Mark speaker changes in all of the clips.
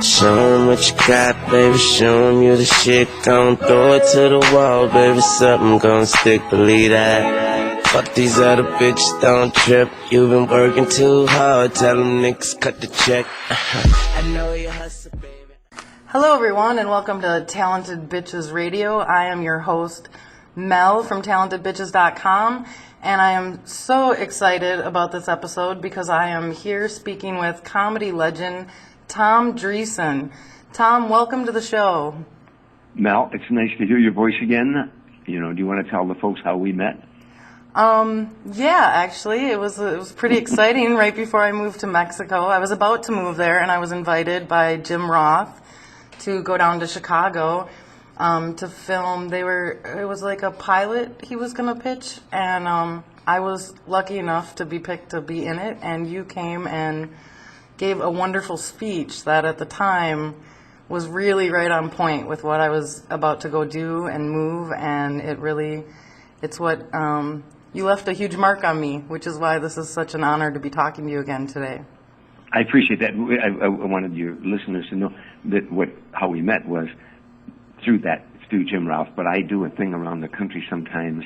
Speaker 1: Show 'em what you got, baby, show 'em you the shit. Gon' throw it to the wall, baby, something gon' stick, believe that. Fuck these other bitches, don't trip. You been working too hard, tell them niggas cut the check. I know you hustle, baby.
Speaker 2: Hello everyone and welcome to Talented Bitches Radio. I am your host, Mel from TalentedBitches.com, and I am so excited about this episode because I am here speaking with comedy legend Tom Dreesen. Tom, welcome to the show.
Speaker 3: Mel, it's nice to hear your voice again. Do you want to tell the folks how we met?
Speaker 2: Yeah, actually, it was pretty exciting right before I moved to Mexico. I was about to move there, and I was invited by Jim Roth to go down to Chicago to film. It was like a pilot he was going to pitch, and I was lucky enough to be picked to be in it, and you came and gave a wonderful speech that at the time was really right on point with what I was about to go do and move, and it's what, you left a huge mark on me, which is why this is such an honor to be talking to you again today.
Speaker 3: I appreciate that. I wanted your listeners to know that how we met was through Jim Roth, but I do a thing around the country sometimes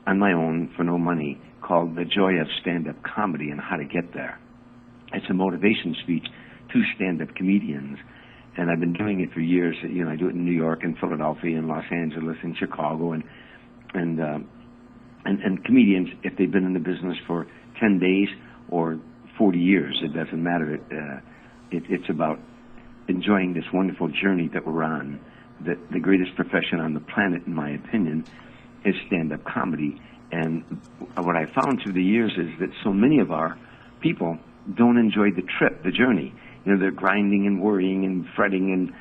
Speaker 3: on my own for no money called The Joy of Stand-Up Comedy and How to Get There. It's a motivation speech to stand-up comedians, and I've been doing it for years. I do it in New York and Philadelphia and Los Angeles and Chicago, and comedians, if they've been in the business for 10 days or 40 years, it doesn't matter. It's about enjoying this wonderful journey that we're on. The greatest profession on the planet, in my opinion, is stand-up comedy. And what I found through the years is that so many of our people don't enjoy the trip, the journey. They're grinding and worrying and fretting, and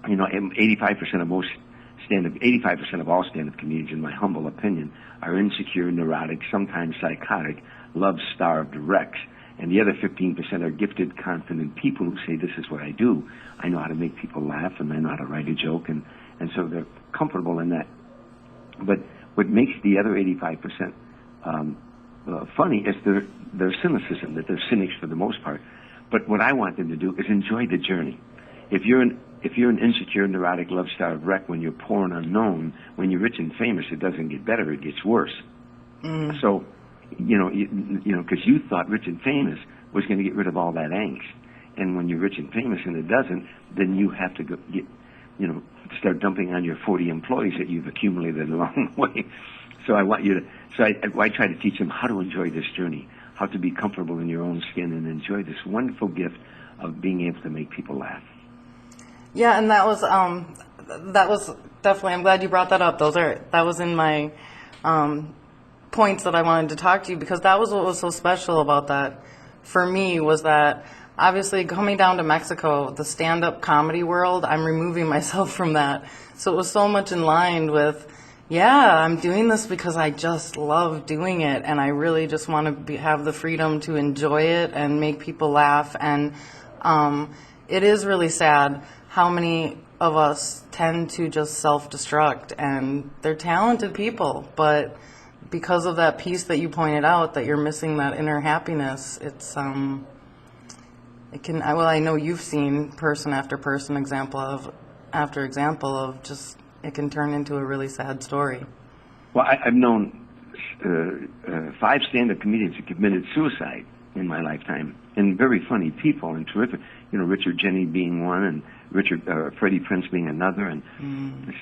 Speaker 3: 85% of all stand-up comedians, in my humble opinion, are insecure, neurotic, sometimes psychotic, love-starved wrecks. And the other 15% are gifted, confident people who say, this is what I do. I know how to make people laugh, and I know how to write a joke, and so they're comfortable in that. But what makes the other 85% funny is their cynicism, that they're cynics for the most part. But what I want them to do is enjoy the journey. If you're an insecure, neurotic, love-starved wreck when you're poor and unknown, when you're rich and famous, it doesn't get better, it gets worse. So, because you thought rich and famous was going to get rid of all that angst. And when you're rich and famous and it doesn't, then you have to start dumping on your 40 employees that you've accumulated along the way. So I want you to, I try to teach them how to enjoy this journey, how to be comfortable in your own skin and enjoy this wonderful gift of being able to make people laugh.
Speaker 2: Yeah, and that was definitely, I'm glad you brought that up. That was in my points that I wanted to talk to you, because that was what was so special about that for me, was that obviously coming down to Mexico, the stand-up comedy world, I'm removing myself from that. So it was so much in line with, I'm doing this because I just love doing it, and I really just want to have the freedom to enjoy it and make people laugh. And it is really sad how many of us tend to just self-destruct, and they're talented people, but because of that piece that you pointed out, that you're missing that inner happiness, it's I know you've seen person after person, example after example of just, it can turn into a really sad story.
Speaker 3: Well, I've known 5 stand-up comedians who committed suicide in my lifetime, and very funny people and terrific. Richard Jeni being one, and Freddie Prinze being another, and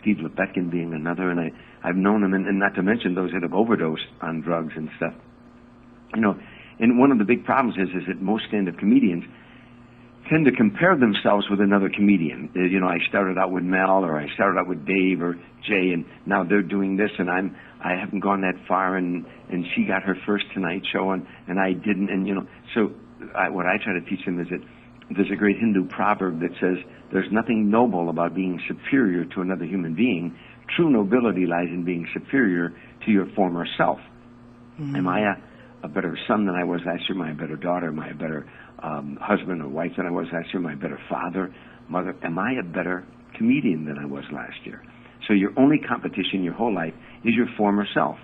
Speaker 3: Steve Lebetkin being another. And I've known them, and not to mention those that have overdosed on drugs and stuff. And one of the big problems is that most stand-up comedians tend to compare themselves with another comedian. I started out with Mel, or I started out with Dave or Jay, and now they're doing this, and I haven't gone that far, and she got her first Tonight Show, and I didn't, and so what I try to teach them is that there's a great Hindu proverb that says there's nothing noble about being superior to another human being. True nobility lies in being superior to your former self. Am I a better son than I was last year? Am I a better daughter? Am I a better husband or wife than I was last year? Am I a better father, mother? Am I a better comedian than I was last year? So your only competition your whole life is your former self.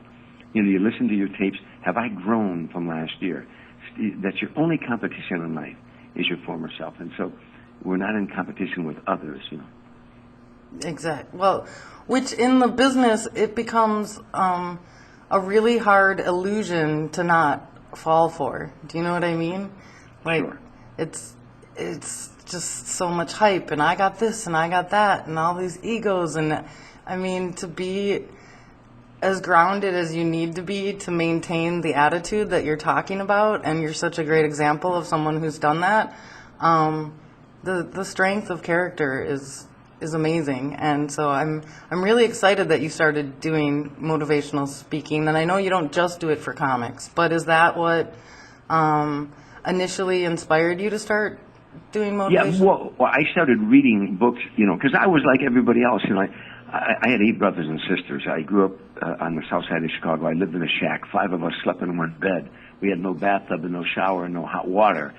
Speaker 3: You listen to your tapes. Have I grown from last year? That's your only competition in life. is your former self. And so we're not in competition with others,
Speaker 2: Exactly. Well, which in the business, it becomes a really hard illusion to not fall for. Do you know what I mean? Like,
Speaker 3: Sure.
Speaker 2: it's just so much hype, and I got this, and I got that, and all these egos, and I mean, to be as grounded as you need to be to maintain the attitude that you're talking about, and you're such a great example of someone who's done that. The strength of character is amazing, and so I'm really excited that you started doing motivational speaking. And I know you don't just do it for comics, but is that what initially inspired you to start doing motivation?
Speaker 3: Yeah, well, I started reading books, because I was like everybody else. I had 8 brothers and sisters. I grew up on the south side of Chicago. I lived in a shack. 5 of us slept in one bed. We had no bathtub and no shower and no hot water.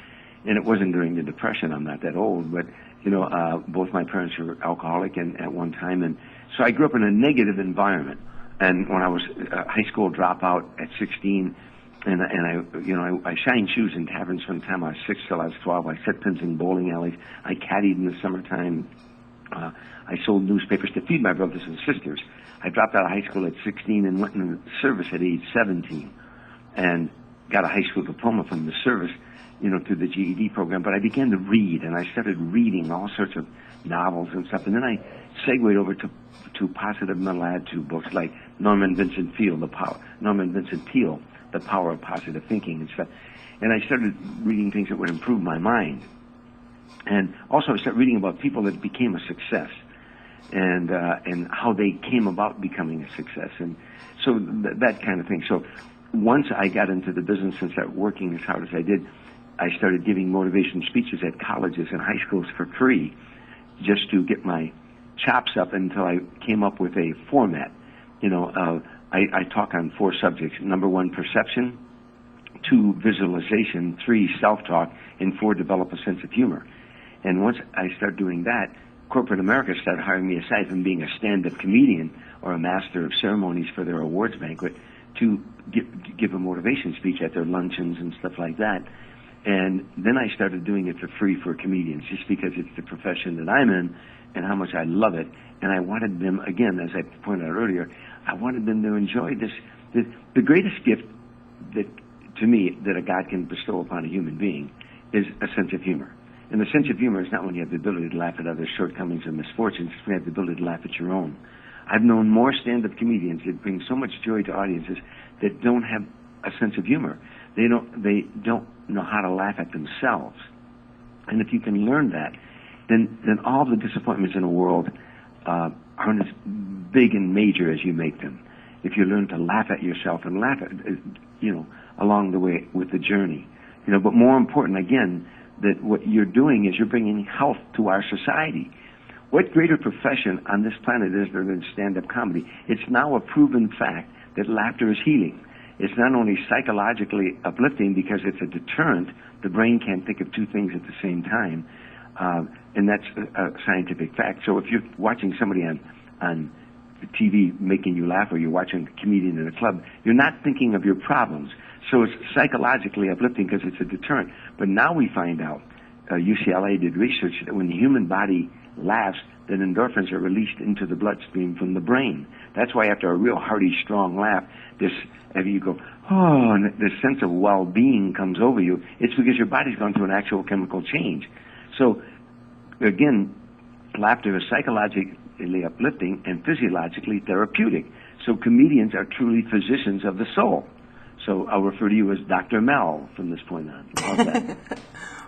Speaker 3: And it wasn't during the Depression. I'm not that old, but both my parents were alcoholic and at one time, and so I grew up in a negative environment. And when I was a high school dropout at 16, and I shined shoes in taverns from the time I was 6 till I was 12. I set pins in bowling alleys. I caddied in the summertime. I sold newspapers to feed my brothers and sisters. I dropped out of high school at 16 and went into the service at age 17, and got a high school diploma from the service, through the GED program. But I began to read, and I started reading all sorts of novels and stuff. And then I segued over to positive mental attitude books like Norman Vincent Peale, The Power of Positive Thinking and stuff. And I started reading things that would improve my mind. And also I started reading about people that became a success, and how they came about becoming a success, and so that kind of thing. So once I got into the business and started working as hard as I did, I started giving motivation speeches at colleges and high schools for free, just to get my chops up until I came up with a format. I talk on 4 subjects. Number 1, perception. 2, visualization. 3, self-talk. And 4, develop a sense of humor. And once I started doing that, corporate America started hiring me, aside from being a stand-up comedian or a master of ceremonies for their awards banquet, to give a motivation speech at their luncheons and stuff like that. And then I started doing it for free for comedians, just because it's the profession that I'm in and how much I love it. And I wanted them, again, as I pointed out earlier, I wanted them to enjoy this. The greatest gift that, to me, that a God can bestow upon a human being is a sense of humor. And the sense of humor is not when you have the ability to laugh at others' shortcomings and misfortunes, it's when you have the ability to laugh at your own. I've known more stand-up comedians that bring so much joy to audiences that don't have a sense of humor. They don't know how to laugh at themselves. And if you can learn that, then all the disappointments in the world aren't as big and major as you make them. If you learn to laugh at yourself and laugh at, along the way with the journey. But more important, again, that what you're doing is you're bringing health to our society. What greater profession on this planet is there than stand-up comedy? It's now a proven fact that laughter is healing. It's not only psychologically uplifting because it's a deterrent. The brain can't think of 2 things at the same time, and that's a scientific fact. So if you're watching somebody on TV making you laugh, or you're watching a comedian in a club, you're not thinking of your problems. So it's psychologically uplifting because it's a deterrent. But now we find out, UCLA did research that when the human body laughs, then endorphins are released into the bloodstream from the brain. That's why after a real hearty, strong laugh, you go, oh, and this sense of well-being comes over you. It's because your body's gone through an actual chemical change. So, again, laughter is psychologically uplifting and physiologically therapeutic. So comedians are truly physicians of the soul. So I'll refer to you as Dr. Mel from this point on. How's that?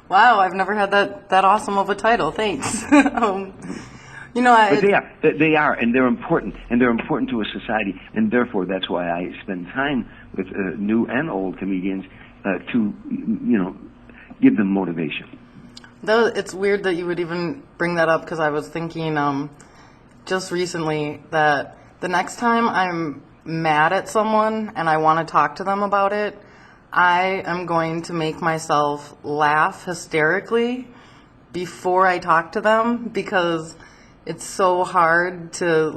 Speaker 2: Wow, I've never had that awesome of a title. Thanks.
Speaker 3: But they are, and they're important to a society, and therefore that's why I spend time with new and old comedians to, give them motivation.
Speaker 2: It's weird that you would even bring that up, because I was thinking just recently that the next time I'm mad at someone and I want to talk to them about it, I am going to make myself laugh hysterically before I talk to them, because it's so hard to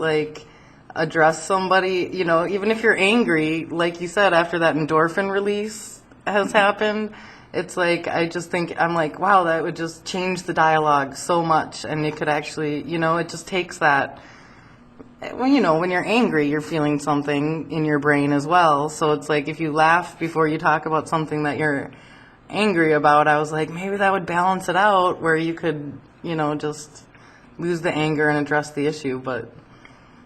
Speaker 2: address somebody, even if you're angry, like you said, after that endorphin release has happened, it's like, I just think, I'm like, wow, that would just change the dialogue so much, and it could actually, it just takes that. Well, when you're angry, you're feeling something in your brain as well. So it's like, if you laugh before you talk about something that you're angry about, I was like, maybe that would balance it out, where you could, just lose the anger and address the issue. But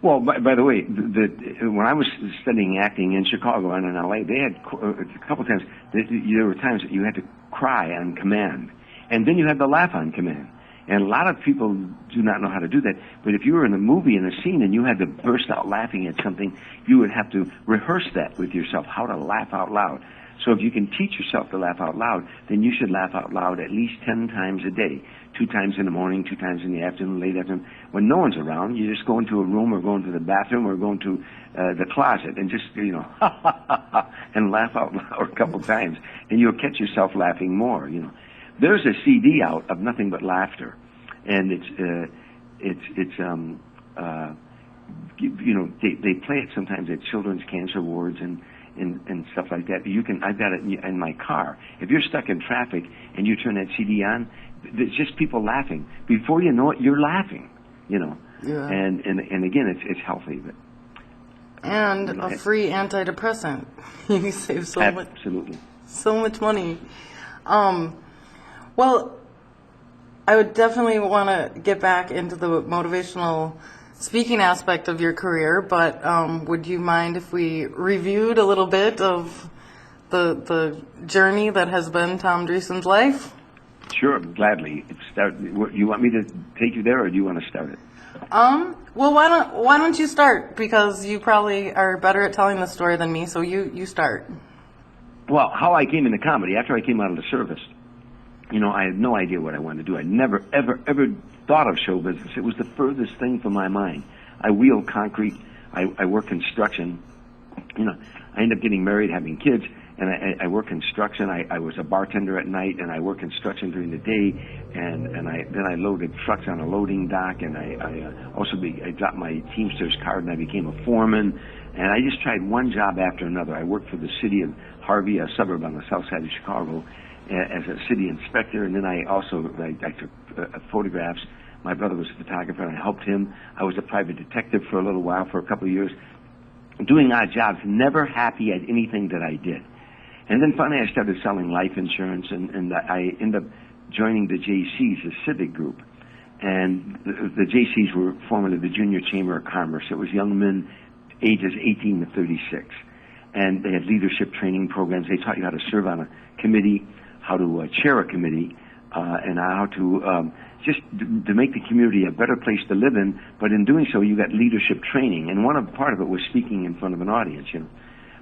Speaker 3: well, by the way, when I was studying acting in Chicago and in LA, they had a couple times. There were times that you had to cry on command, and then you had to laugh on command. And a lot of people do not know how to do that. But if you were in a movie, in a scene, and you had to burst out laughing at something, you would have to rehearse that with yourself, how to laugh out loud. So if you can teach yourself to laugh out loud, then you should laugh out loud at least 10 times a day. 2 times in the morning, 2 times in the afternoon, late afternoon. When no one's around, you just go into a room or go into the bathroom or go into the closet and just, and laugh out loud a couple times. And you'll catch yourself laughing more, There's a CD out of nothing but laughter, and they play it sometimes at children's cancer wards and stuff like that. I've got it in my car. If you're stuck in traffic and you turn that CD on, it's just people laughing. Before you know it, you're laughing,
Speaker 2: Yeah.
Speaker 3: And again, it's healthy, but.
Speaker 2: And a free antidepressant. You can save
Speaker 3: absolutely
Speaker 2: so much money. Well, I would definitely want to get back into the motivational speaking aspect of your career, but would you mind if we reviewed a little bit of the journey that has been Tom Dreesen's life?
Speaker 3: Sure, gladly. You want me to take you there, or do you want to start it?
Speaker 2: Well, why don't you start? Because you probably are better at telling the story than me, so you start.
Speaker 3: Well, how I came into comedy, after I came out of the service, I had no idea what I wanted to do. I never, ever, ever thought of show business. It was the furthest thing from my mind. I wheeled concrete. I worked construction. I ended up getting married, having kids, and I worked construction. I was a bartender at night, and I worked construction during the day, and then I loaded trucks on a loading dock, and I dropped my Teamsters card, and I became a foreman. And I just tried one job after another. I worked for the city of Harvey, a suburb on the south side of Chicago, as a city inspector, and then I took photographs. My brother was a photographer, and I helped him. I was a private detective for a little while, for a couple of years, doing odd jobs, never happy at anything that I did. And then finally I started selling life insurance, and I ended up joining the JCs, the civic group. And the JCs were formerly the Junior Chamber of Commerce. It was young men ages 18 to 36. And they had leadership training programs. They taught you how to serve on a committee, how to chair a committee, and how to just to make the community a better place to live in. But in doing so, you got leadership training, and part of it was speaking in front of an audience.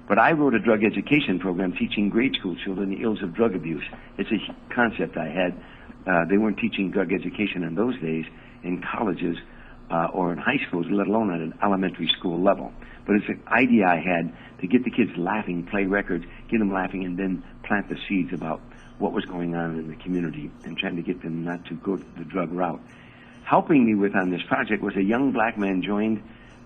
Speaker 3: But I wrote a drug education program teaching grade school children the ills of drug abuse. It's a concept I had. They weren't teaching drug education in those days in colleges or in high schools, let alone at an elementary school level. But it's an idea I had to get the kids laughing, play records, get them laughing, and then plant the seeds about what was going on in the community and trying to get them not to go the drug route. Helping me on this project was a young black man joined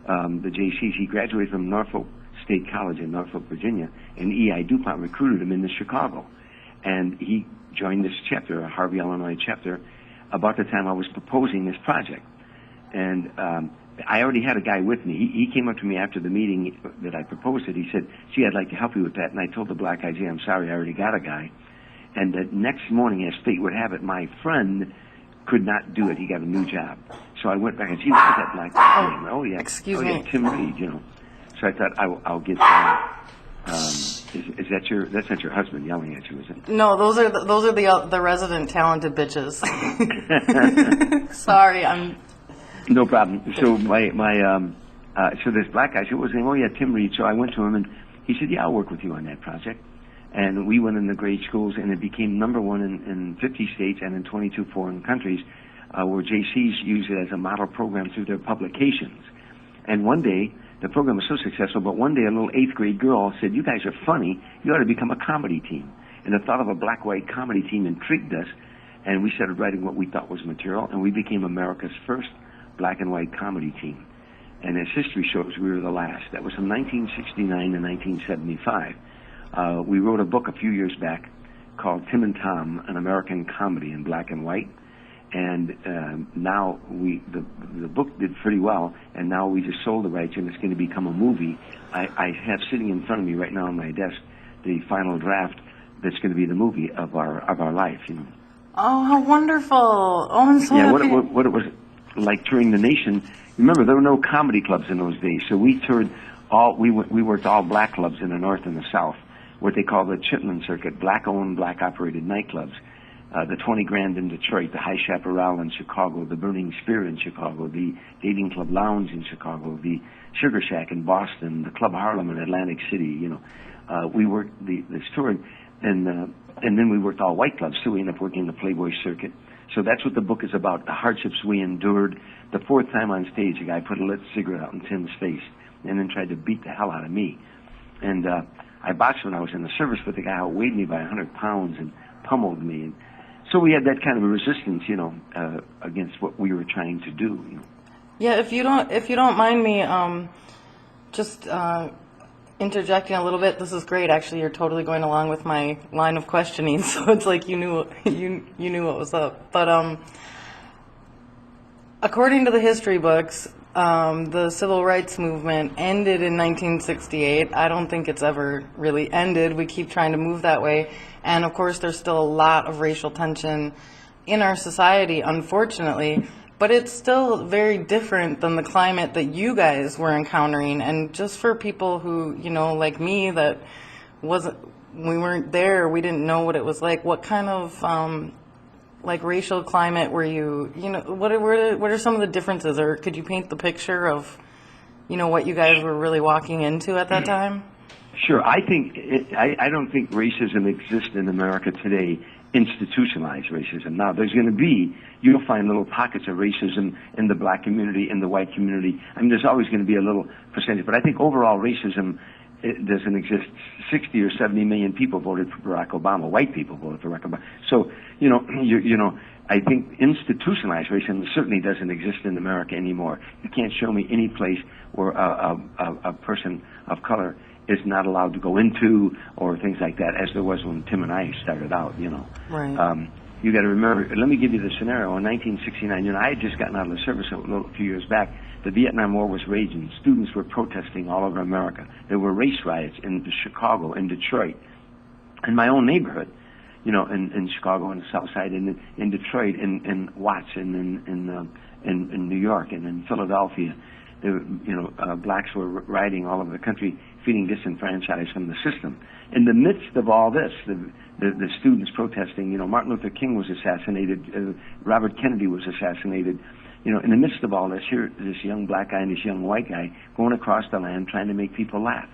Speaker 3: the JCs. He graduated from Norfolk State College in Norfolk, Virginia, and E.I. DuPont recruited him into Chicago. And he joined this chapter, a Harvey, Illinois chapter, about the time I was proposing this project. And I already had a guy with me. He came up to me after the meeting that I proposed it. He said, gee, I'd like to help you with that. And I told the black guy, gee, I'm sorry, I already got a guy. And the next morning, as fate would have it, my friend could not do it. He got a new job. So I went back and gee, what was that black guy's name? Oh, yeah.
Speaker 2: Excuse me.
Speaker 3: Yeah, Tim Reid, So I thought, I'll get is that that's not your husband yelling at you, is it?
Speaker 2: No, those are the resident talented bitches. Sorry,
Speaker 3: No problem. So so this black guy was saying, oh yeah, Tim Reid. So I went to him and he said, yeah, I'll work with you on that project. And we went in the grade schools, and it became number one in 50 states and in 22 foreign countries, where JCs use it as a model program through their publications. And one day, the program was so successful, but one day a little 8th grade girl said, you guys are funny, you ought to become a comedy team. And the thought of a black-white comedy team intrigued us, and we started writing what we thought was material, and we became America's first black and white comedy team. And as history shows, we were the last. That was from 1969 to 1975. We wrote a book a few years back called Tim and Tom, an American comedy in black and white. And now the book did pretty well, and now we just sold the rights, and it's going to become a movie. I have sitting in front of me right now on my desk the final draft that's going to be the movie of our life. You know.
Speaker 2: Oh, how wonderful! Oh, I'm so happy.
Speaker 3: What it was like touring the nation. Remember, there were no comedy clubs in those days, so we toured we worked all black clubs in the North and the South, what they call the Chitlin Circuit, black-owned, black-operated nightclubs. The 20 Grand in Detroit, the High Chaparral in Chicago, the Burning Spear in Chicago, the Dating Club Lounge in Chicago, the Sugar Shack in Boston, the Club Harlem in Atlantic City. You know, we worked this tour, and then we worked all white clubs. So we ended up working the Playboy circuit. So that's what the book is about: the hardships we endured. The fourth time on stage, a guy put a lit cigarette out in Tim's face, and then tried to beat the hell out of me. And I boxed when I was in the service, but the guy outweighed me by 100 pounds and pummeled me. And so we had that kind of a resistance, you know, against what we were trying to do. You know.
Speaker 2: Yeah, if you don't mind me, just interjecting a little bit. This is great, actually. You're totally going along with my line of questioning, so it's like you knew what was up. But according to the history books, the civil rights movement ended in 1968. I don't think it's ever really ended. We keep trying to move that way. And of course, there's still a lot of racial tension in our society, unfortunately. But it's still very different than the climate that you guys were encountering. And just for people who, you know, like me, that we weren't there, we didn't know what it was like. What kind of like racial climate were you know, what are some of the differences, or could you paint the picture of, you know, what you guys were really walking into at that time?
Speaker 3: Sure. I don't think racism exists in America today, institutionalized racism. Now, there's going to be, you'll find little pockets of racism in the black community, in the white community. I mean, there's always going to be a little percentage, but I think overall racism, it doesn't exist. 60 or 70 million people voted for Barack Obama. White people voted for Barack Obama. So, you know, I think institutionalized racism certainly doesn't exist in America anymore. You can't show me any place where a person of color is not allowed to go into, or things like that, as there was when Tim and I started out, you know.
Speaker 2: Right.
Speaker 3: You got to remember, let me give you the scenario. In 1969, you know, I had just gotten out of the service a few years back. The Vietnam War was raging. Students were protesting all over America. There were race riots in Chicago, in Detroit, in my own neighborhood, you know, in Chicago, on the South Side, in Detroit, in Watts, in New York, and in Philadelphia. There, you know, blacks were rioting all over the country, feeling disenfranchised from the system. In the midst of all this, the students protesting, you know, Martin Luther King was assassinated, Robert Kennedy was assassinated. You know, in the midst of all this, here, this young black guy and this young white guy going across the land trying to make people laugh.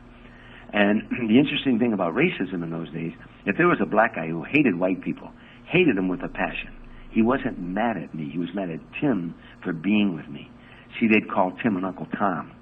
Speaker 3: And the interesting thing about racism in those days, if there was a black guy who hated white people, hated them with a passion, he wasn't mad at me. He was mad at Tim for being with me. See, they'd call Tim and Uncle Tom.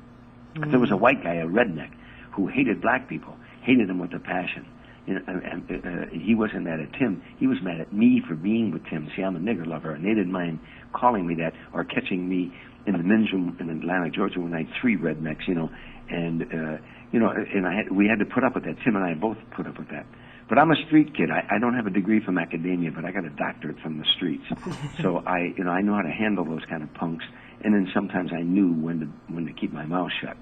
Speaker 3: Mm-hmm. If there was a white guy, a redneck, who hated black people, hated them with a passion, you know, he wasn't mad at Tim. He was mad at me for being with Tim. See, I'm a nigger lover, and they didn't mind calling me that or catching me in the men's room in Atlanta, Georgia, when I had 3 rednecks, you know, and you know, and we had to put up with that. Tim and I both put up with that. But I'm a street kid. I don't have a degree from academia, but I got a doctorate from the streets. So I know how to handle those kind of punks. And then sometimes I knew when to keep my mouth shut,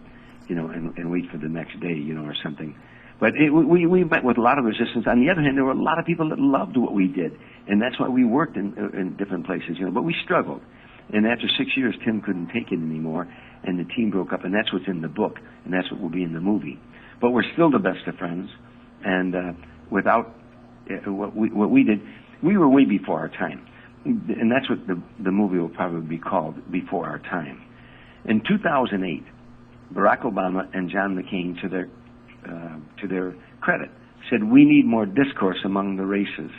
Speaker 3: you know, and wait for the next day, you know, or something. But we met with a lot of resistance. On the other hand, there were a lot of people that loved what we did, and that's why we worked in different places, you know. But we struggled, and after 6 years, Tim couldn't take it anymore, and the team broke up, and that's what's in the book, and that's what will be in the movie. But we're still the best of friends, and without what we did, we were way before our time. And that's what the movie will probably be called, Before Our Time. In 2008, Barack Obama and John McCain, to their credit, said, we need more discourse among the races.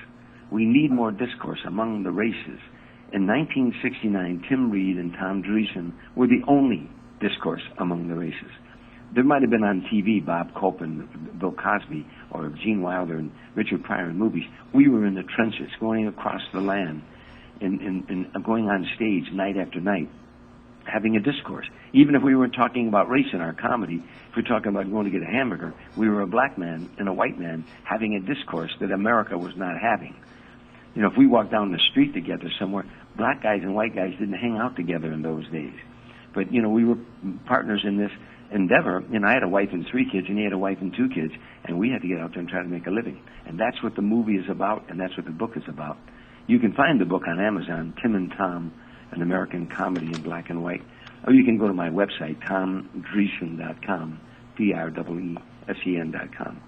Speaker 3: We need more discourse among the races. In 1969, Tim Reid and Tom Dreesen were the only discourse among the races. There might have been on TV Bob Culp and Bill Cosby or Gene Wilder and Richard Pryor in movies. We were in the trenches, going across the land, and going on stage night after night, having a discourse. Even if we weren't talking about race in our comedy, if we're talking about going to get a hamburger, we were a black man and a white man having a discourse that America was not having. You know, if we walked down the street together somewhere, black guys and white guys didn't hang out together in those days. But, you know, we were partners in this endeavor. You know, I had a wife and 3 kids, and he had a wife and 2 kids, and we had to get out there and try to make a living. And that's what the movie is about, and that's what the book is about. You can find the book on Amazon, Tim and Tom, an American comedy in black and white. Or you can go to my website, tomdreesen.com, DREESEN.com,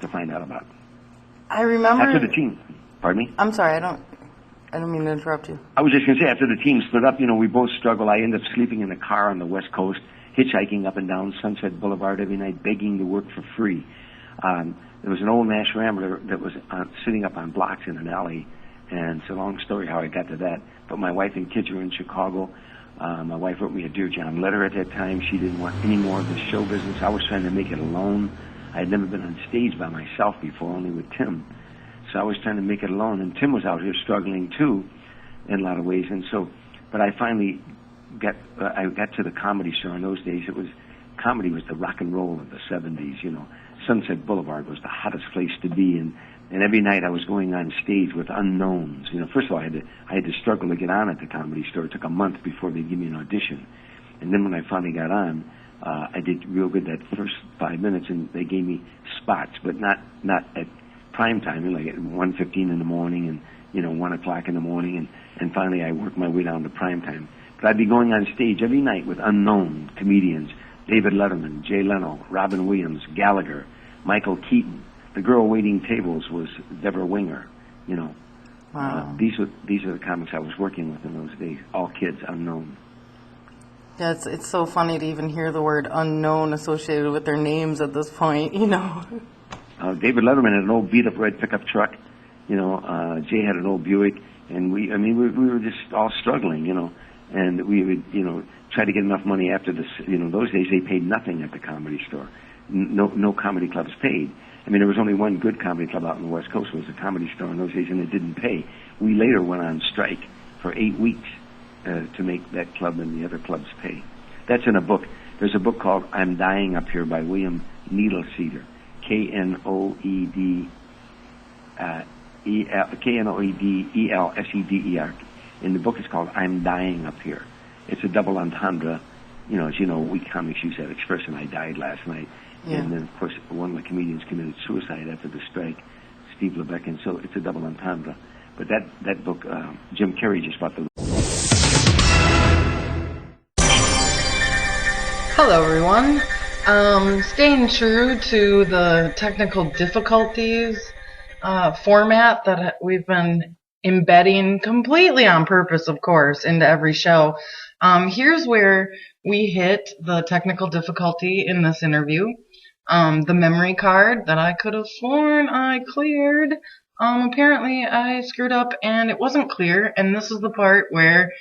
Speaker 3: to find out about it.
Speaker 2: I remember.
Speaker 3: After the team, pardon me?
Speaker 2: I'm sorry, I don't mean to interrupt you.
Speaker 3: I was just going to say, after the team split up, you know, we both struggled. I ended up sleeping in a car on the West Coast, hitchhiking up and down Sunset Boulevard every night, begging to work for free. There was an old Nash Rambler that was sitting up on blocks in an alley, and it's a long story how I got to that. But my wife and kids were in Chicago. My wife wrote me a Dear John letter at that time. She didn't want any more of the show business. I was trying to make it alone. I had never been on stage by myself before, only with Tim. So I was trying to make it alone, and Tim was out here struggling too, in a lot of ways. And so, but I finally got to the Comedy Store. In those days, comedy was the rock and roll of the 70s. You know, Sunset Boulevard was the hottest place to be, and every night I was going on stage with unknowns. You know, first of all, I had to struggle to get on at the Comedy Store. It took a month before they'd give me an audition, and then when I finally got on, I did real good that first 5 minutes, and they gave me spots, but not at prime time, like at 1:15 in the morning, and 1 o'clock in the morning, and finally I worked my way down to prime time. But I'd be going on stage every night with unknown comedians: David Letterman, Jay Leno, Robin Williams, Gallagher, Michael Keaton. The girl waiting tables was Deborah Winger. You know,
Speaker 2: wow.
Speaker 3: These are the comics I was working with in those days. All kids, unknown.
Speaker 2: Yeah, it's so funny to even hear the word unknown associated with their names at this point. You know.
Speaker 3: David Letterman had an old beat-up red pickup truck. You know, Jay had an old Buick, and we were just all struggling. You know, and we would try to get enough money after this. You know, those days they paid nothing at the Comedy Store. No comedy clubs paid. I mean, there was only one good comedy club out on the West Coast. It was the Comedy Store in those days, and it didn't pay. We later went on strike for 8 weeks to make that club and the other clubs pay. That's in a book. There's a book called I'm Dying Up Here by William Needleseder, Knoedelseder. And the book is called I'm Dying Up Here. It's a double entendre. You know, as you know, we comics use that expression, I died last night.
Speaker 2: Yeah.
Speaker 3: And then, of course, one of the comedians committed suicide after the strike, Steve Lebeck, and so it's a double entendre. But that book, Jim Carrey just bought the...
Speaker 2: Hello, everyone. Staying true to the technical difficulties format that we've been embedding completely on purpose, of course, into every show. Here's where we hit the technical difficulty in this interview. The memory card that I could have sworn I cleared, apparently I screwed up and it wasn't clear, and this is the part where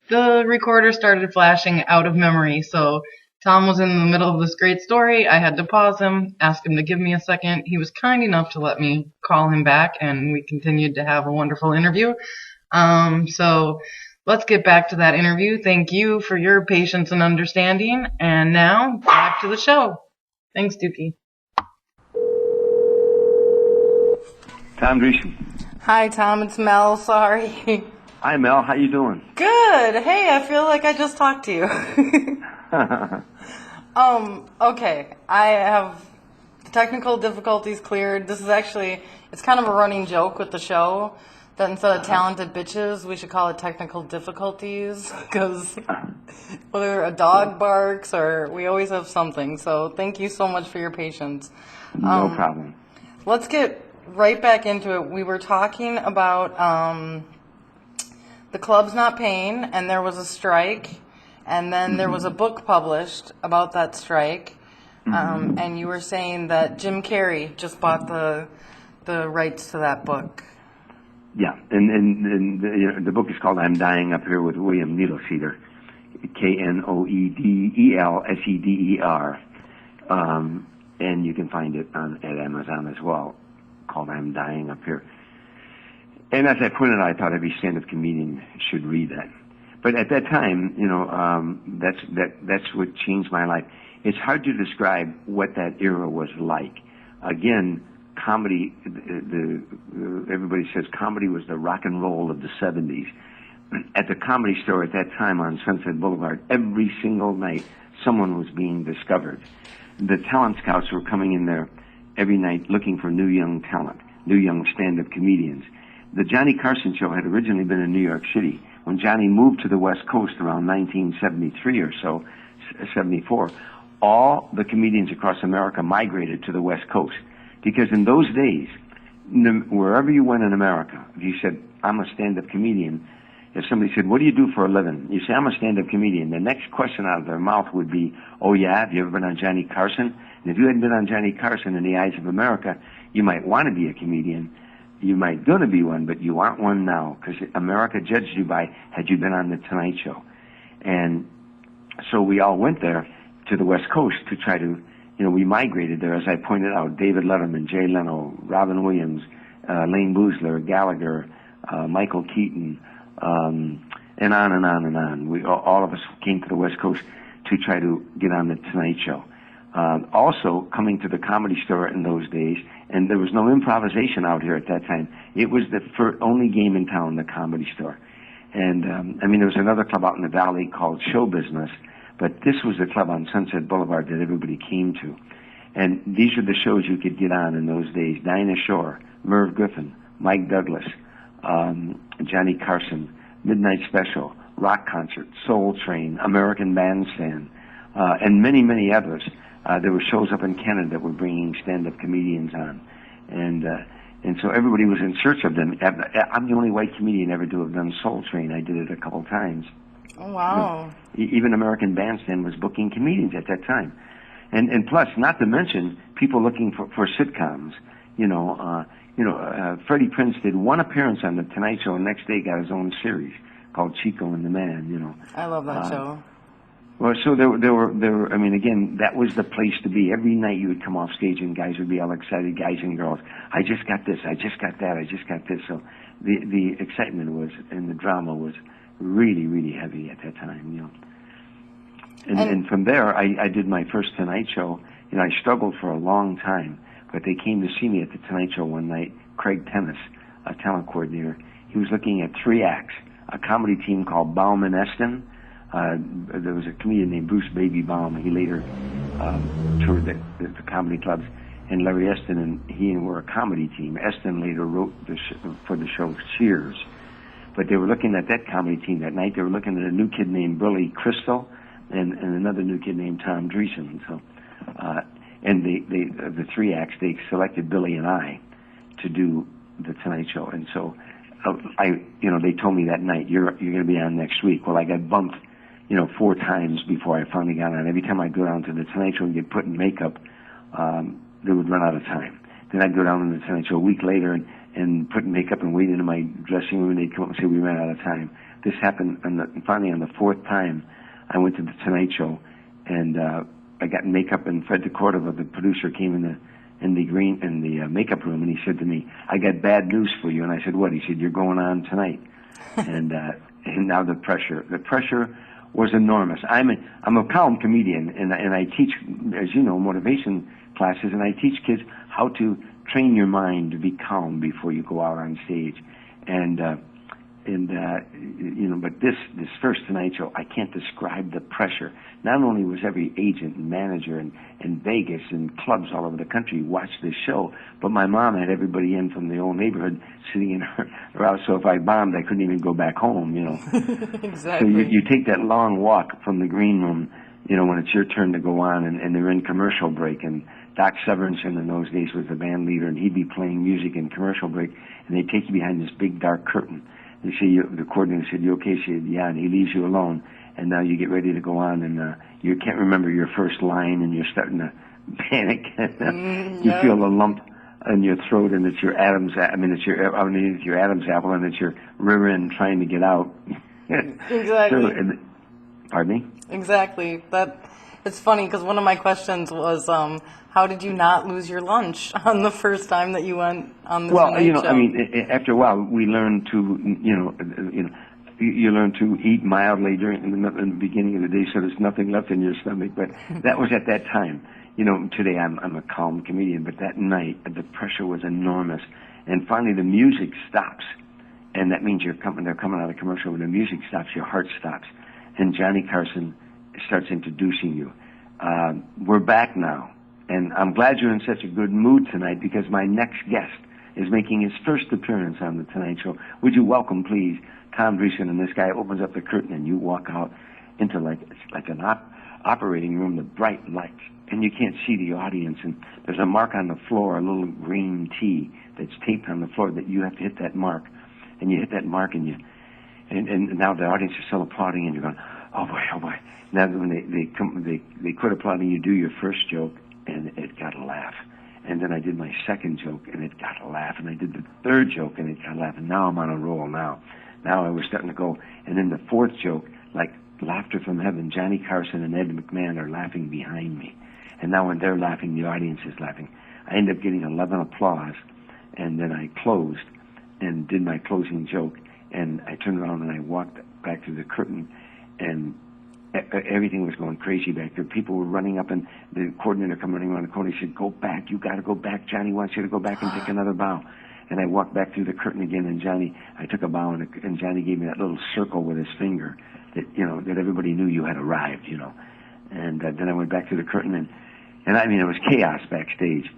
Speaker 2: the recorder started flashing out of memory. So Tom was in the middle of this great story. I had to pause him, ask him to give me a second. He was kind enough to let me call him back, and we continued to have a wonderful interview. So let's get back to that interview. Thank you for your patience and understanding. And now, back to the show. Thanks, Dookie.
Speaker 3: Tom Dreesen.
Speaker 2: Hi, Tom. It's Mel. Sorry.
Speaker 3: Hi, Mel. How you doing?
Speaker 2: Good. Hey, I feel like I just talked to you. Okay. I have technical difficulties cleared. This is actually, it's kind of a running joke with the show that instead of talented bitches, we should call it technical difficulties, because whether a dog barks or we always have something. So thank you so much for your patience.
Speaker 3: No problem.
Speaker 2: Let's get right back into it. We were talking about the club's not paying, and there was a strike, and then there was a book published about that strike, and you were saying that Jim Carrey just bought the rights to that book.
Speaker 3: Yeah, and the book is called I'm Dying Up Here with William Needleseder, Knoedelseder, and you can find it at Amazon as well, called I'm Dying Up Here. And as I pointed out, I thought every stand-up comedian should read that. but at that time, that's what changed my life. It's hard to describe what that era was like. Again, comedy, everybody says comedy was the rock and roll of the 70s. At the Comedy Store at that time on Sunset Boulevard, every single night, someone was being discovered. The talent scouts were coming in there every night looking for new young talent, new young stand-up comedians. The Johnny Carson show had originally been in New York City. When Johnny moved to the West Coast around 1973 or so, 74, all the comedians across America migrated to the West Coast. Because in those days, wherever you went in America, if you said, I'm a stand-up comedian, if somebody said, what do you do for a living? You say, I'm a stand-up comedian. The next question out of their mouth would be, oh yeah, have you ever been on Johnny Carson? And if you hadn't been on Johnny Carson in the eyes of America, you might want to be a comedian. You might going to be one, but you aren't one now, because America judged you by, had you been on The Tonight Show? And so we all went there to the West Coast to try to, we migrated there, as I pointed out, David Letterman, Jay Leno, Robin Williams, Lane Boosler, Gallagher, Michael Keaton, and on and on and on. All of us came to the West Coast to try to get on The Tonight Show. Also, coming to the Comedy Store in those days, and there was no improvisation out here at that time. It was the only game in town, the Comedy Store. And, there was another club out in the valley called Show Business, but this was the club on Sunset Boulevard that everybody came to. And these are the shows you could get on in those days. Dinah Shore, Merv Griffin, Mike Douglas, Johnny Carson, Midnight Special, Rock Concert, Soul Train, American Bandstand, and many, many others. There were shows up in Canada that were bringing stand-up comedians on. And so everybody was in search of them. I'm the only white comedian ever to have done Soul Train. I did it a couple times.
Speaker 2: Oh, wow.
Speaker 3: Even American Bandstand was booking comedians at that time. And plus, not to mention, people looking for sitcoms. Freddie Prinze did one appearance on The Tonight Show, and the next day got his own series called Chico and the Man,
Speaker 2: I love that show.
Speaker 3: Well, so there were, again, that was the place to be. Every night you would come off stage and guys would be all excited, guys and girls. I just got this, I just got that, I just got this. So the excitement was, and the drama was really, really heavy at that time, And from there, I did my first Tonight Show. I struggled for a long time, but they came to see me at the Tonight Show one night. Craig Tennis, a talent coordinator, he was looking at 3 acts, a comedy team called Baum and Eston. There was a comedian named Bruce Baby Baum. He later toured the comedy clubs. And Larry Eston and he were a comedy team. Eston later wrote for the show Cheers. But they were looking at that comedy team that night. They were looking at a new kid named Billy Crystal and another new kid named Tom Dreesen. So, and the 3 acts, they selected Billy and I to do the Tonight Show. And so they told me that night, you're going to be on next week. Well, I got bumped 4 times before I finally got on. Every time I'd go down to the Tonight Show and get put in makeup, they would run out of time. Then I'd go down to the Tonight Show a week later and put in makeup and wait in my dressing room, and they'd come up and say, we ran out of time. This happened, finally on the 4th time, I went to the Tonight Show, and I got in makeup, and Fred DeCordova, the producer, came in the makeup room, and he said to me, I got bad news for you. And I said, what? He said, you're going on tonight. and now the pressure was enormous. I'm a calm comedian, and I teach, as you know, motivation classes, and I teach kids how to train your mind to be calm before you go out on stage. But this first Tonight Show, I can't describe the pressure. Not only was every agent and manager in Vegas and clubs all over the country watch this show, but my mom had everybody in from the old neighborhood sitting in her house. So if I bombed, I couldn't even go back home,
Speaker 2: Exactly.
Speaker 3: So you take that long walk from the green room, when it's your turn to go on, and they're in commercial break, and Doc Severinsen in those days was the band leader, and he'd be playing music in commercial break, and they'd take you behind this big dark curtain. They say, the coordinator said, you okay? She said, yeah, and he leaves you alone, and now you get ready to go on, and you can't remember your first line, and you're starting to panic, and you feel a lump in your throat, and it's your Adam's, it's your Adam's apple, and it's your rear end trying to get out.
Speaker 2: Exactly.
Speaker 3: Pardon me?
Speaker 2: Exactly. It's funny because one of my questions was, how did you not lose your lunch on the first time that you went on the Tonight Show?
Speaker 3: After a while, we learned to, you learn to eat mildly in the beginning of the day, so there's nothing left in your stomach. But that was at that time. Today I'm a calm comedian, but that night the pressure was enormous. And finally the music stops, and that means they're coming out of commercial. When the music stops, your heart stops, and Johnny Carson starts introducing you. We're back now, and I'm glad you're in such a good mood tonight, because my next guest is making his first appearance on The Tonight Show. Would you welcome, please, Tom Dreesen? And this guy opens up the curtain, and you walk out into it's like an operating room, the bright lights, and you can't see the audience, and there's a mark on the floor, a little green T that's taped on the floor that you have to hit that mark, and you hit that mark, and now the audience is still applauding, and you're going, oh boy. Now when they quit applauding, you do your first joke, and it got a laugh. And then I did my second joke, and it got a laugh. And I did the third joke, and it got a laugh. And now I'm on a roll now. Now I was starting to go. And then the fourth joke, like laughter from heaven, Johnny Carson and Ed McMahon are laughing behind me. And now when they're laughing, the audience is laughing. I end up getting 11 applause. And then I closed and did my closing joke. And I turned around and I walked back to the curtain, and everything was going crazy back there. People were running up, and the coordinator come running around the corner. He said, "Go back. You got to go back. Johnny wants you to go back and take another bow." And I walked back through the curtain again, and I took a bow, and Johnny gave me that little circle with his finger that everybody knew you had arrived, And then I went back through the curtain, and I mean, it was chaos backstage.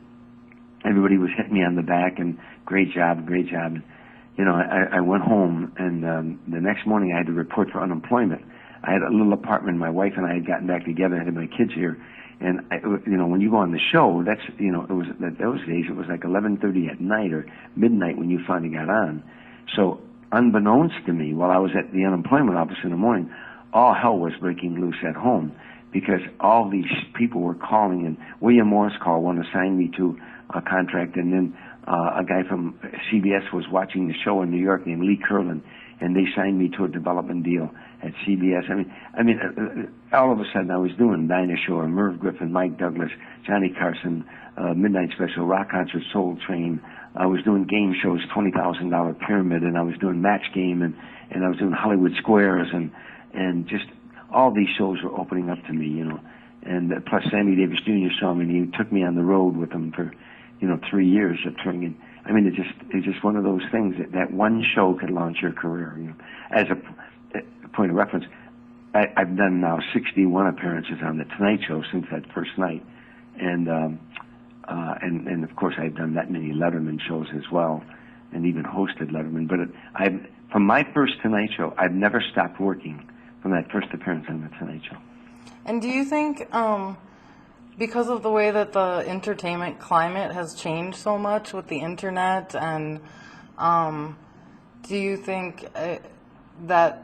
Speaker 3: Everybody was hitting me on the back, and great job. And, I went home, and the next morning I had to report for unemployment. I had a little apartment. My wife and I had gotten back together. I had my kids here, and when you go on the show, that's it was those days. It was like 11:30 at night or midnight when you finally got on. So unbeknownst to me, while I was at the unemployment office in the morning, all hell was breaking loose at home, because all these people were calling, and William Morris called, wanted to sign me to a contract, and then a guy from CBS was watching the show in New York named Lee Curlin, and they signed me to a development deal at CBS. I mean, all of a sudden I was doing Dinah Shore, Merv Griffin, Mike Douglas, Johnny Carson, Midnight Special, Rock Concert, Soul Train. I was doing game shows, $20,000 Pyramid, and I was doing Match Game, and I was doing Hollywood Squares, and just all these shows were opening up to me, And plus Sammy Davis Jr. saw me, and he took me on the road with him for 3 years of touring. I mean, it's just one of those things that one show could launch your career. As a point of reference, I've done now 61 appearances on The Tonight Show since that first night, and of course I've done that many Letterman shows as well, and even hosted Letterman. But from my first Tonight Show, I've never stopped working from that first appearance on The Tonight Show.
Speaker 2: And do you think, because of the way that the entertainment climate has changed so much with the internet, and do you think that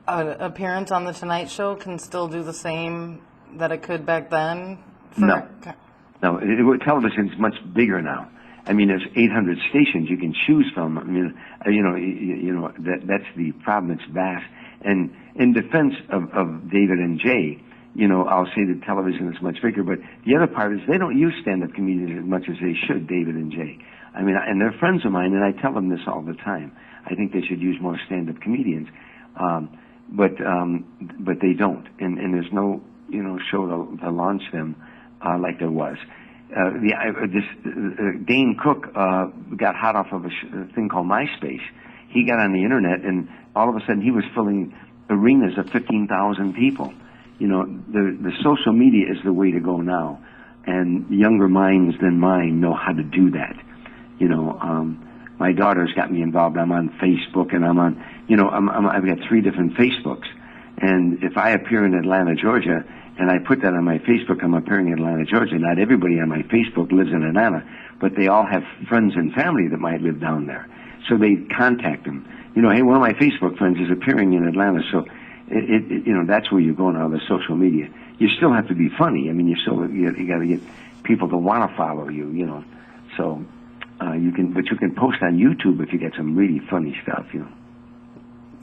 Speaker 2: an appearance on The Tonight Show can still do the same that it could back then?
Speaker 3: No. Television's much bigger now. I mean, there's 800 stations you can choose from. I mean, that's the problem. It's vast. And in defense of David and Jay, I'll say that television is much bigger, but the other part is they don't use stand-up comedians as much as they should, David and Jay. I mean, and they're friends of mine, and I tell them this all the time. I think they should use more stand-up comedians, but they don't, and there's no show to launch them like there was. Dane Cook got hot off of a thing called MySpace. He got on the internet, and all of a sudden he was filling arenas of 15,000 people. The social media is the way to go now, and younger minds than mine know how to do that. My daughter's got me involved. I'm on Facebook, and I'm on, I've got 3 different Facebooks, and if I appear in Atlanta, Georgia, and I put that on my Facebook, I'm appearing in Atlanta, Georgia. Not everybody on my Facebook lives in Atlanta, but they all have friends and family that might live down there, so they contact them. Hey, one of my Facebook friends is appearing in Atlanta, so that's where you go now, the social media. You still have to be funny. I mean, you got to get people to want to follow you, So you can post on YouTube if you get some really funny stuff,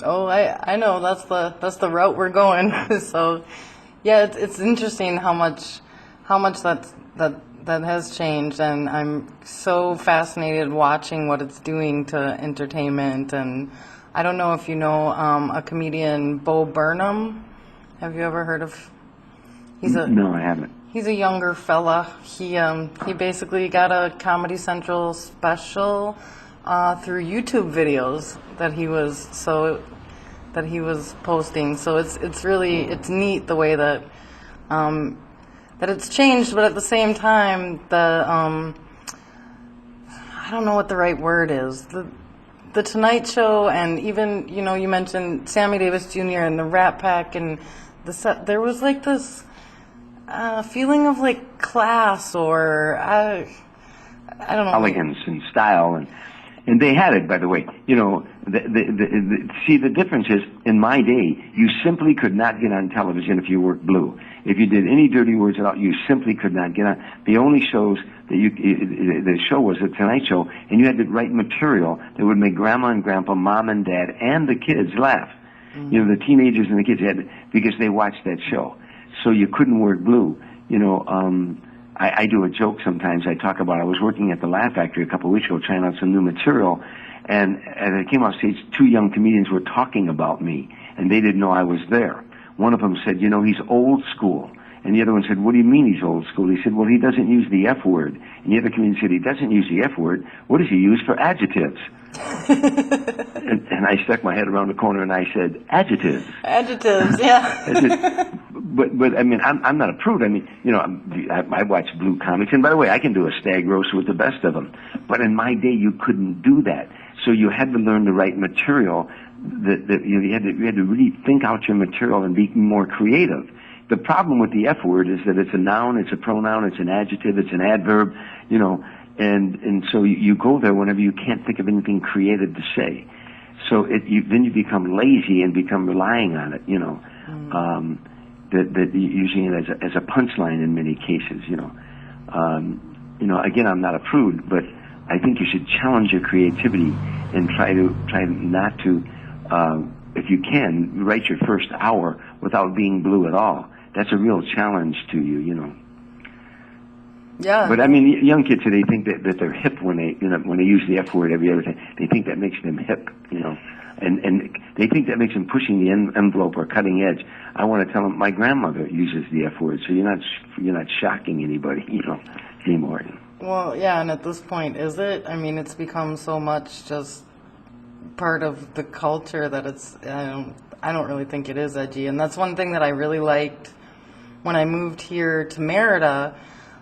Speaker 2: Oh, I know that's the route we're going. So, yeah, it's interesting how much that has changed, and I'm so fascinated watching what it's doing to entertainment, and I don't know if you know a comedian, Bo Burnham. Have you ever heard of?
Speaker 3: No, I haven't.
Speaker 2: He's a younger fella. He basically got a Comedy Central special through YouTube videos that he was posting. So it's neat the way that it's changed, but at the same time I don't know what the right word is. The Tonight Show, and even, you mentioned Sammy Davis Jr. and the Rat Pack, and there was like this feeling of like class, or I don't know,
Speaker 3: elegance and style, and they had it, by the way. See, the difference is, in my day, you simply could not get on television if you worked blue. If you did any dirty words at all, you simply could not get on. The only shows that the show was the Tonight Show, and you had to write material that would make Grandma and Grandpa, Mom and Dad, and the kids laugh. The teenagers and the kids because they watched that show. So you couldn't work blue. I do a joke sometimes. I talk about, I was working at the Laugh Factory a couple of weeks ago trying out some new material, and as I came off stage, two young comedians were talking about me, and they didn't know I was there. One of them said, he's old school. And the other one said, what do you mean he's old school? He said, well, he doesn't use the F word. And the other comedian said, he doesn't use the F word. What does he use for adjectives? and I stuck my head around the corner and I said, adjectives.
Speaker 2: Adjectives, yeah.
Speaker 3: But I mean, I'm not a prude. I mean, I watch blue comics, and by the way, I can do a stag roast with the best of them. But in my day, you couldn't do that. So you had to learn the right material. You had to really think out your material and be more creative. The problem with the F word is that it's a noun, it's a pronoun, it's an adjective, it's an adverb, and so you go there whenever you can't think of anything creative to say. So then you become lazy and become relying on it, that using it as a punchline in many cases, Again, I'm not a prude, but I think you should challenge your creativity and try not to, if you can, write your first hour without being blue at all. That's a real challenge to you,
Speaker 2: Yeah.
Speaker 3: But I mean, young kids today think that they're hip when they use the F word every other time. They think that makes them hip, and they think that makes them pushing the envelope or cutting edge. I want to tell them my grandmother uses the F word, so you're not shocking anybody, anymore.
Speaker 2: Well, yeah, and at this point, is it? I mean, it's become so much just part of the culture that I don't really think it is edgy, and that's one thing that I really liked when I moved here to Merida.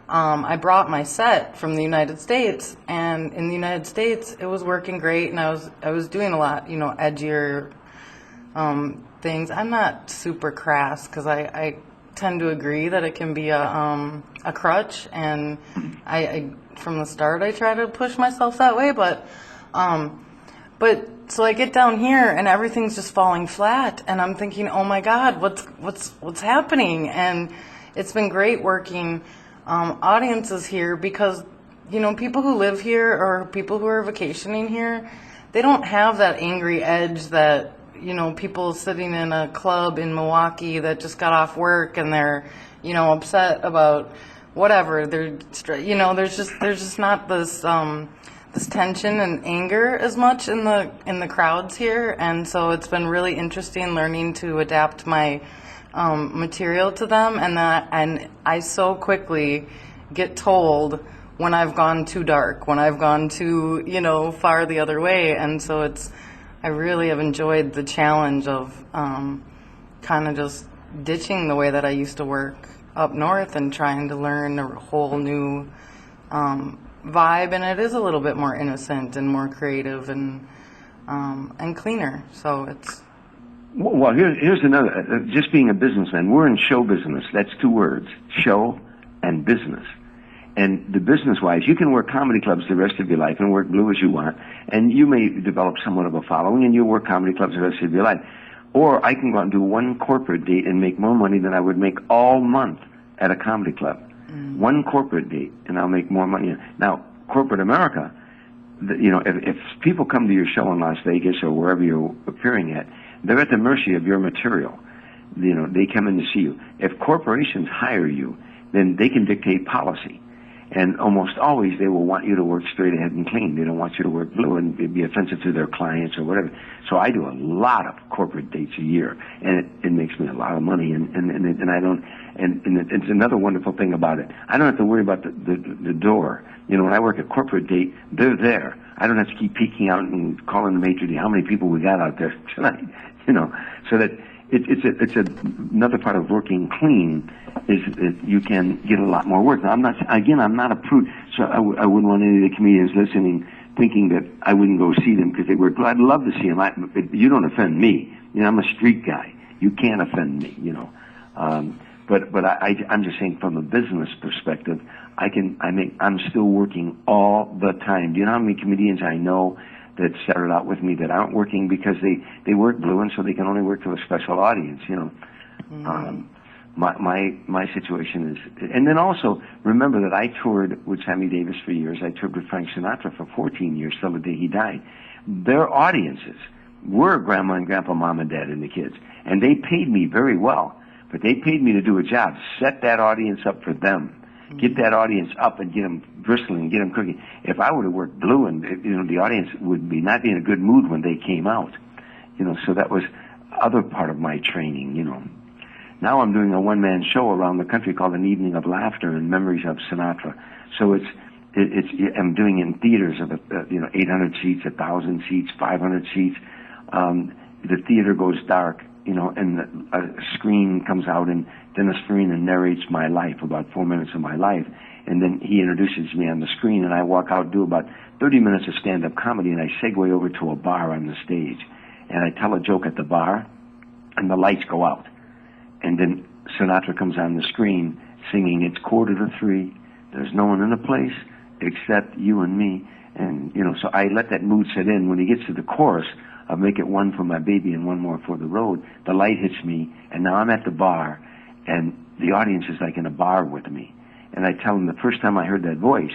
Speaker 2: I brought my set from the United States, and in the United States, it was working great, and I was doing a lot, edgier things. I'm not super crass because I tend to agree that it can be a crutch, and I from the start I try to push myself that way, but so I get down here and everything's just falling flat, and I'm thinking, oh my God, what's happening? And it's been great working audiences here because, people who live here or people who are vacationing here, they don't have that angry edge that, people sitting in a club in Milwaukee that just got off work and they're, upset about whatever. There's just not this tension and anger as much in the crowds here, and so it's been really interesting learning to adapt my material to them, and I so quickly get told when I've gone too dark, when I've gone too far the other way, and so I really have enjoyed the challenge of kind of just ditching the way that I used to work up north and trying to learn a whole new vibe, and it is a little bit more innocent and more creative and cleaner. So it's.
Speaker 3: Well, here's another. Just being a businessman, we're in show business. That's two words: show and business. And the business-wise, you can work comedy clubs the rest of your life and work blue as you want, and you may develop somewhat of a following, and you'll work comedy clubs the rest of your life. Or I can go out and do one corporate date and make more money than I would make all month at a comedy club. One corporate date, and I'll make more money. Now, corporate America, if people come to your show in Las Vegas or wherever you're appearing at, they're at the mercy of your material. They come in to see you. If corporations hire you, then they can dictate policy. And almost always they will want you to work straight ahead and clean. They don't want you to work blue and it'd be offensive to their clients or whatever. So I do a lot of corporate dates a year, and it makes me a lot of money. And I don't. And it's another wonderful thing about it. I don't have to worry about the door. You know, when I work a corporate date, they're there. I don't have to keep peeking out and calling the maitre d' how many people we got out there tonight. You know, so that it's another part of working clean is that you can get a lot more work. Now, I'm not a prude, so I wouldn't want any of the comedians listening thinking that I wouldn't go see them because they work. Well, I'd love to see them. You don't offend me. You know, I'm a street guy. You can't offend me. You know, but I'm just saying from a business perspective, I'm still working all the time. Do you know how many comedians I know that started out with me that aren't working because they work blue and so they can only work to a special audience, you know. My situation is, and then also remember that I toured with Sammy Davis for years. I toured with Frank Sinatra for 14 years till the day he died. Their audiences were grandma and grandpa, mom and dad, and the kids, and they paid me very well. But they paid me to do a job, set that audience up for them. Get that audience up and get them bristling, get them cooking. If I were to work blue, and you know, the audience would not be in a good mood when they came out, you know. So that was other part of my training, you know. Now I'm doing a one-man show around the country called An Evening of Laughter and Memories of Sinatra. So I'm doing it in theaters of 800 seats, 1,000 seats, 500 seats. The theater goes dark, you know, and a screen comes out, and then a screen and narrates my life, about 4 minutes of my life, and then he introduces me on the screen, and I walk out, do about 30 minutes of stand-up comedy, and I segue over to a bar on the stage, and I tell a joke at the bar, and the lights go out, and then Sinatra comes on the screen singing, "It's 2:45, there's no one in the place except you and me," and you know, so I let that mood set in. When he gets to the chorus, I'll make it one for my baby and one more for the road. The light hits me, and now I'm at the bar, and the audience is like in a bar with me. And I tell them the first time I heard that voice,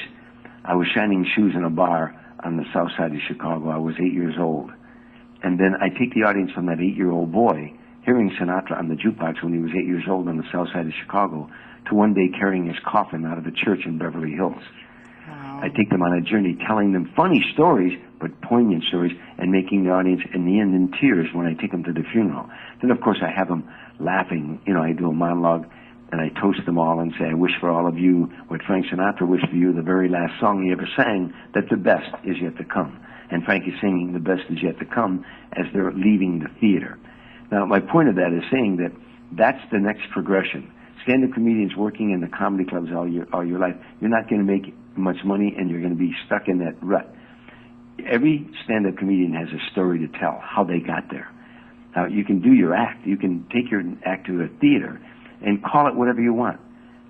Speaker 3: I was shining shoes in a bar on the south side of Chicago. I was 8 years old. And then I take the audience from that 8-year-old boy, hearing Sinatra on the jukebox when he was 8 years old on the south side of Chicago, to one day carrying his coffin out of a church in Beverly Hills. Wow. I take them on a journey telling them funny stories, but poignant stories, and making the audience, in the end, in tears when I take them to the funeral. Then, of course, I have them laughing. You know, I do a monologue, and I toast them all and say, "I wish for all of you what Frank Sinatra wished for you, the very last song he ever sang, that the best is yet to come." And Frank is singing "The Best Is Yet to Come" as they're leaving the theater. Now, my point of that is saying that that's the next progression. Stand-up comedians working in the comedy clubs all your life, you're not going to make much money, and you're going to be stuck in that rut. Every stand-up comedian has a story to tell, how they got there. Now, you can do your act. You can take your act to a theater and call it whatever you want.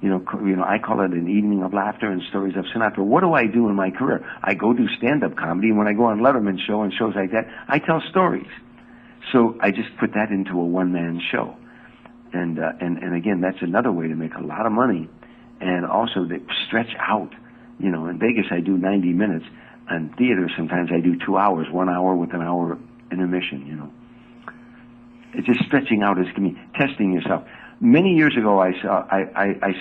Speaker 3: You know, I call it An Evening of Laughter and Stories of Sinatra. What do I do in my career? I go do stand-up comedy, and when I go on Letterman show and shows like that, I tell stories. So I just put that into a one-man show. And again, that's another way to make a lot of money, and also to stretch out. You know, in Vegas I do 90 minutes. In theater sometimes I do 2 hours, 1 hour with an hour intermission, you know. It's just stretching out as testing yourself. Many years ago I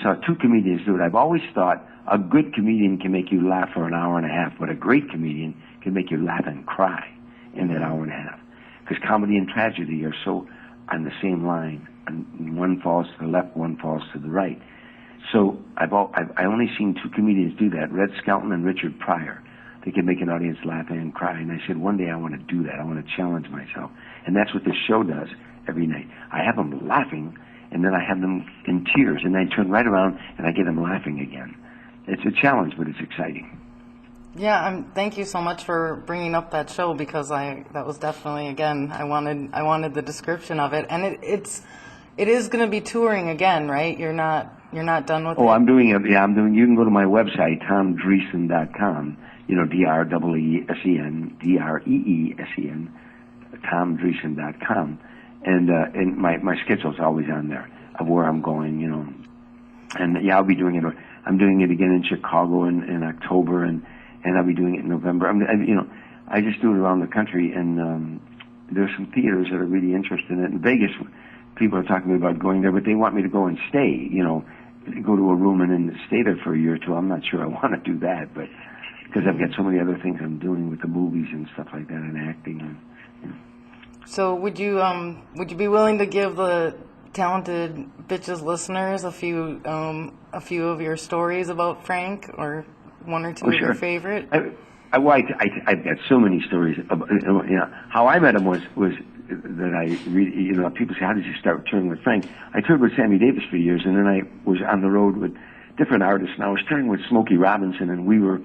Speaker 3: saw two comedians do it. I've always thought a good comedian can make you laugh for an hour and a half, but a great comedian can make you laugh and cry in that hour and a half. Because comedy and tragedy are so on the same line. And one falls to the left, one falls to the right. So I've only seen two comedians do that, Red Skelton and Richard Pryor. They can make an audience laugh and cry. And I said, one day I want to do that. I want to challenge myself. And that's what this show does every night. I have them laughing, and then I have them in tears, and then I turn right around and I get them laughing again. It's a challenge, but it's exciting.
Speaker 2: Yeah, thank you so much for bringing up that show, because that was definitely, again, I wanted the description of it, and it is going to be touring again, right? You're not done with it.
Speaker 3: Oh, I'm doing it. Yeah, I'm doing. You can go to my website, TomDreesen.com. You know, DREESEN, DREESEN, TomDreesen.com, and my schedule's always on there of where I'm going. You know, and yeah, I'll be doing it. I'm doing it again in Chicago in October, and I'll be doing it in November. I just do it around the country, and there's some theaters that are really interested in it. In Vegas, people are talking to me about going there, but they want me to go and stay, you know, go to a room and then stay there for a year or two. I'm not sure I want to do that, but because I've got so many other things I'm doing with the movies and stuff like that and acting. And, you know.
Speaker 2: So would you be willing to give the Talented Bitches listeners a few of your stories about Frank, or one or two of your favorite?
Speaker 3: I've got so many stories. How I met him was that I read. People say, "How did you start touring with Frank?" I toured with Sammy Davis for years, and then I was on the road with different artists. And I was touring with Smokey Robinson, and we were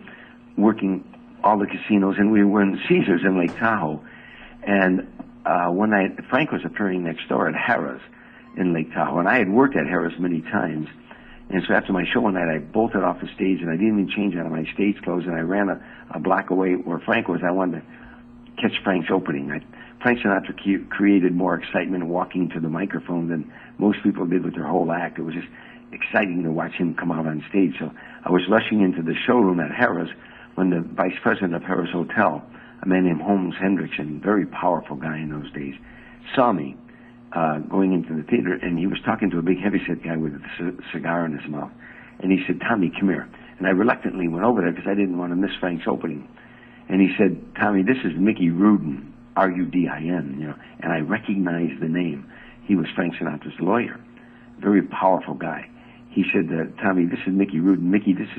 Speaker 3: working all the casinos, and we were in Caesars in Lake Tahoe. And one night, Frank was appearing next door at Harrah's in Lake Tahoe, and I had worked at Harrah's many times. And so after my show one night, I bolted off the stage, and I didn't even change out of my stage clothes, and I ran a block away where Frank was. I wanted to catch Frank's opening. Frank Sinatra created more excitement walking to the microphone than most people did with their whole act. It was just exciting to watch him come out on stage. So I was rushing into the showroom at Harrah's when the vice president of Harrah's Hotel, a man named Holmes Hendrickson, very powerful guy in those days, saw me going into the theater, and he was talking to a big heavyset guy with a cigar in his mouth. And he said, "Tommy, come here." And I reluctantly went over there because I didn't want to miss Frank's opening. And he said, "Tommy, this is Mickey Rudin, R-U-D-I-N, and I recognized the name. He was Frank Sinatra's lawyer, very powerful guy. He said, "Tommy, this is Mickey Rudin. Mickey, this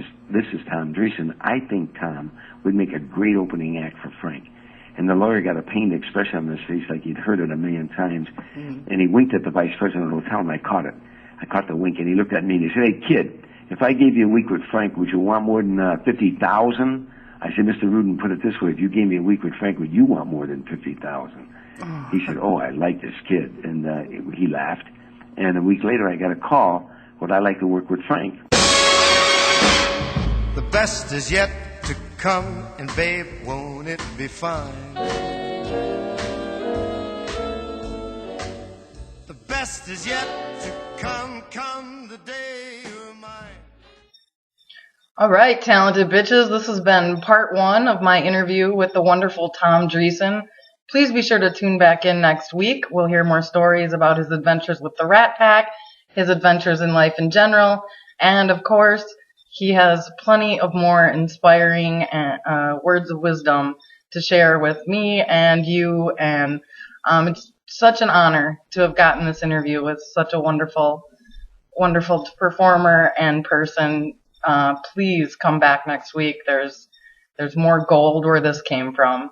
Speaker 3: is Tom Dreesen. I think Tom would make a great opening act for Frank." And the lawyer got a pained expression on his face like he'd heard it a million times. Mm-hmm. And he winked at the vice president of the hotel, and I caught it. I caught the wink, and he looked at me and he said, "Hey, kid, if I gave you a week with Frank, would you want more than $50,000? I said, "Mr. Rudin, put it this way. If you gave me a week with Frank, would you want more than $50,000? He said, "Oh, I like this kid." And he laughed. And a week later, I got a call. Would I like to work with Frank?
Speaker 4: The best is yet to come, and babe, won't it be fine? The best is yet to come the day you're mine.
Speaker 2: All right, Talented Bitches, this has been part one of my interview with the wonderful Tom Dreesen. Please be sure to tune back in next week. We'll hear more stories about his adventures with the Rat Pack, his adventures in life in general, and of course, he has plenty of more inspiring words of wisdom to share with me and you, and it's such an honor to have gotten this interview with such a wonderful performer and person. Please come back next week. There's more gold where this came from.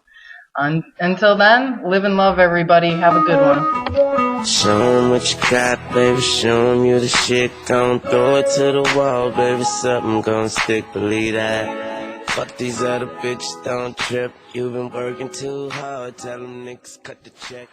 Speaker 2: Until then, live and love, everybody. Have a good one.
Speaker 1: Show 'em what you got, baby. Show 'em you the shit. Gon' throw it to the wall, baby. Something gon' stick, believe that. Fuck these other bitches, don't trip. You been working too hard. Tell them niggas cut the check.